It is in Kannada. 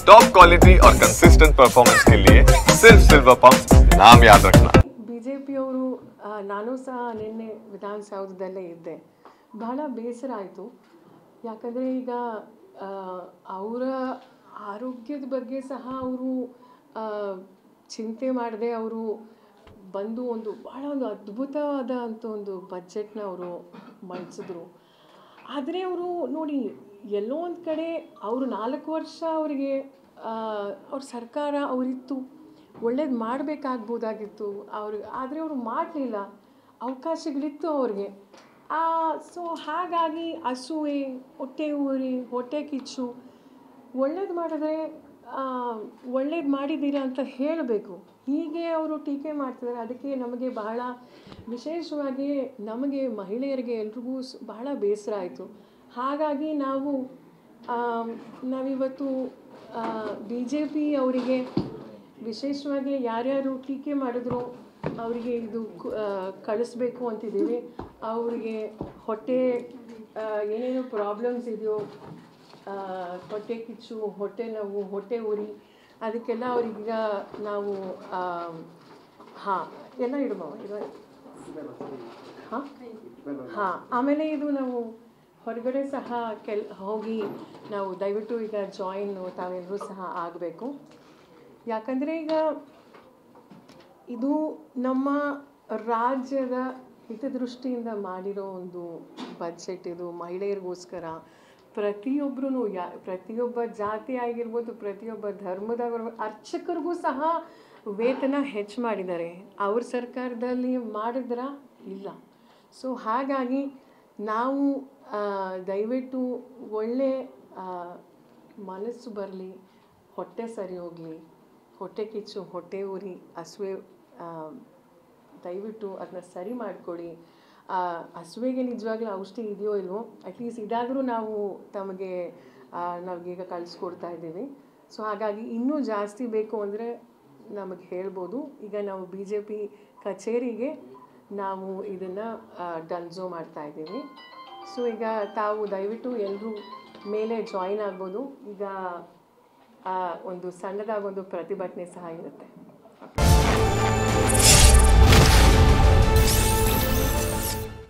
टॉप क्वालिटी और कंसिस्टेंट परफॉर्मेंस के लिए सिर्फ सिल्वर पंप नाम याद रखना। ಬಿಜೆಪಿ ಅವರು ನಾನು ಸಹ ನಿನ್ನೆ ವಿಧಾನಸೌಧದಲ್ಲೇ ಇದ್ದೆ. ಬಹಳ ಬೇಸರ ಆಯಿತು. ಯಾಕಂದರೆ ಈಗ ಅವರ ಆರೋಗ್ಯದ ಬಗ್ಗೆ ಸಹ ಅವರು ಚಿಂತೆ ಮಾಡದೆ ಅವರು ಬಂದು ಭಾಳ ಅದ್ಭುತವಾದ ಒಂದು ಬಜೆಟ್ನ ಅವರು ಮಂಡಿಸಿದ್ರು. ಆದರೆ ಅವರು ನೋಡಿ ಎಲ್ಲೋ ಒಂದು ಕಡೆ ಅವರು 4 ವರ್ಷ ಅವರಿಗೆ ಅವ್ರ ಸರ್ಕಾರ ಅವರಿತ್ತು, ಒಳ್ಳೇದು ಮಾಡಬೇಕಾಗ್ಬೋದಾಗಿತ್ತು ಆದರೆ ಅವರು ಮಾಡಲಿಲ್ಲ. ಅವಕಾಶಗಳಿತ್ತು ಅವ್ರಿಗೆ. ಸೊ ಹಾಗಾಗಿ ಅಸೂಯೆ, ಹೊಟ್ಟೆ ಉರಿ, ಹೊಟ್ಟೆ ಕಿಚ್ಚು, ಒಳ್ಳೇದು ಮಾಡಿದ್ರೆ ಒಳ್ಳೇದು ಮಾಡಿದ್ದೀರಾ ಅಂತ ಹೇಳಬೇಕು. ಹೀಗೆ ಅವರು ಟೀಕೆ ಮಾಡ್ತಿದ್ದಾರೆ. ಅದಕ್ಕೆ ನಮಗೆ ಬಹಳ ವಿಶೇಷವಾಗಿ ನಮಗೆ ಮಹಿಳೆಯರಿಗೆ ಎಲ್ರಿಗೂ ಬಹಳ ಬೇಸರ ಆಯಿತು. ಹಾಗಾಗಿ ನಾವಿವತ್ತು BJP ಅವರಿಗೆ ವಿಶೇಷವಾಗಿ ಯಾರ್ಯಾರು ಟೀಕೆ ಮಾಡಿದ್ರು ಅವರಿಗೆ ಇದು ಕಳಿಸ್ಬೇಕು ಅಂತಿದ್ದೀವಿ. ಅವರಿಗೆ ಹೊಟ್ಟೆ ಏನೇನು ಪ್ರಾಬ್ಲಮ್ಸ್ ಇದೆಯೋ, ಹೊಟ್ಟೆ ಕಿಚ್ಚು, ಹೊಟ್ಟೆ ನೋವು, ಹೊಟ್ಟೆ ಉರಿ, ಅದಕ್ಕೆಲ್ಲ ಅವ್ರಿಗೀಗ ನಾವು ಎಲ್ಲ ಇಡ್ಬೋ ಆಮೇಲೆ ಇದು ನಾವು ಹೊರಗಡೆ ಸಹ ಹೋಗಿ ನಾವು ದಯವಿಟ್ಟು ಈಗ ತಾವೆಲ್ಲರೂ ಸಹ ಆಗಬೇಕು. ಯಾಕಂದರೆ ಈಗ ಇದು ನಮ್ಮ ರಾಜ್ಯದ ಹಿತದೃಷ್ಟಿಯಿಂದ ಮಾಡಿರೋ ಒಂದು ಬಜೆಟ್. ಇದು ಮಹಿಳೆಯರಿಗೋಸ್ಕರ ಪ್ರತಿಯೊಬ್ಬ ಜಾತಿ ಆಗಿರ್ಬೋದು, ಪ್ರತಿಯೊಬ್ಬ ಧರ್ಮದವರು, ಅರ್ಚಕರಿಗೂ ಸಹ ವೇತನ ಹೆಚ್ಚು ಮಾಡಿದ್ದಾರೆ. ಅವ್ರ ಸರ್ಕಾರದಲ್ಲಿ ಮಾಡಿದ್ರ ಇಲ್ಲ. ಸೊ ಹಾಗಾಗಿ ನಾವು ದಯವಿಟ್ಟು ಒಳ್ಳೆ ಮನಸ್ಸು ಬರಲಿ, ಹೊಟ್ಟೆ ಸರಿ ಹೋಗಲಿ, ಹೊಟ್ಟೆ ಕಿಚ್ಚು, ಹೊಟ್ಟೆ ಉರಿ, ಹಸುವೆ, ದಯವಿಟ್ಟು ಅದನ್ನ ಸರಿ ಮಾಡಿಕೊಡಿ. ಹಸುವಿಗೆ ನಿಜವಾಗ್ಲೂ ಔಷಧಿ ಇದೆಯೋ ಇಲ್ವೋ, ಅಟ್ಲೀಸ್ಟ್ ಇದಾದರೂ ನಾವೀಗ ಕಳಿಸ್ಕೊಡ್ತಾ ಇದ್ದೀವಿ. ಸೊ ಹಾಗಾಗಿ ಇನ್ನೂ ಜಾಸ್ತಿ ಬೇಕು ಅಂದರೆ ನಮಗೆ ಹೇಳ್ಬೋದು. ಈಗ ನಾವು BJP ಕಚೇರಿಗೆ ನಾವು ಇದನ್ನು ಡನ್ಸೋ ಮಾಡ್ತಾ ಇದ್ದೀವಿ. ಸೊ ಈಗ ತಾವು ದಯವಿಟ್ಟು ಎಲ್ಲರೂ ಮೇಲೆ ಜಾಯಿನ್ ಆಗ್ಬೋದು. ಈಗ ಒಂದು ಸಣ್ಣದಾಗೊಂದು ಪ್ರತಿಭಟನೆ ಸಹ ಇರುತ್ತೆ.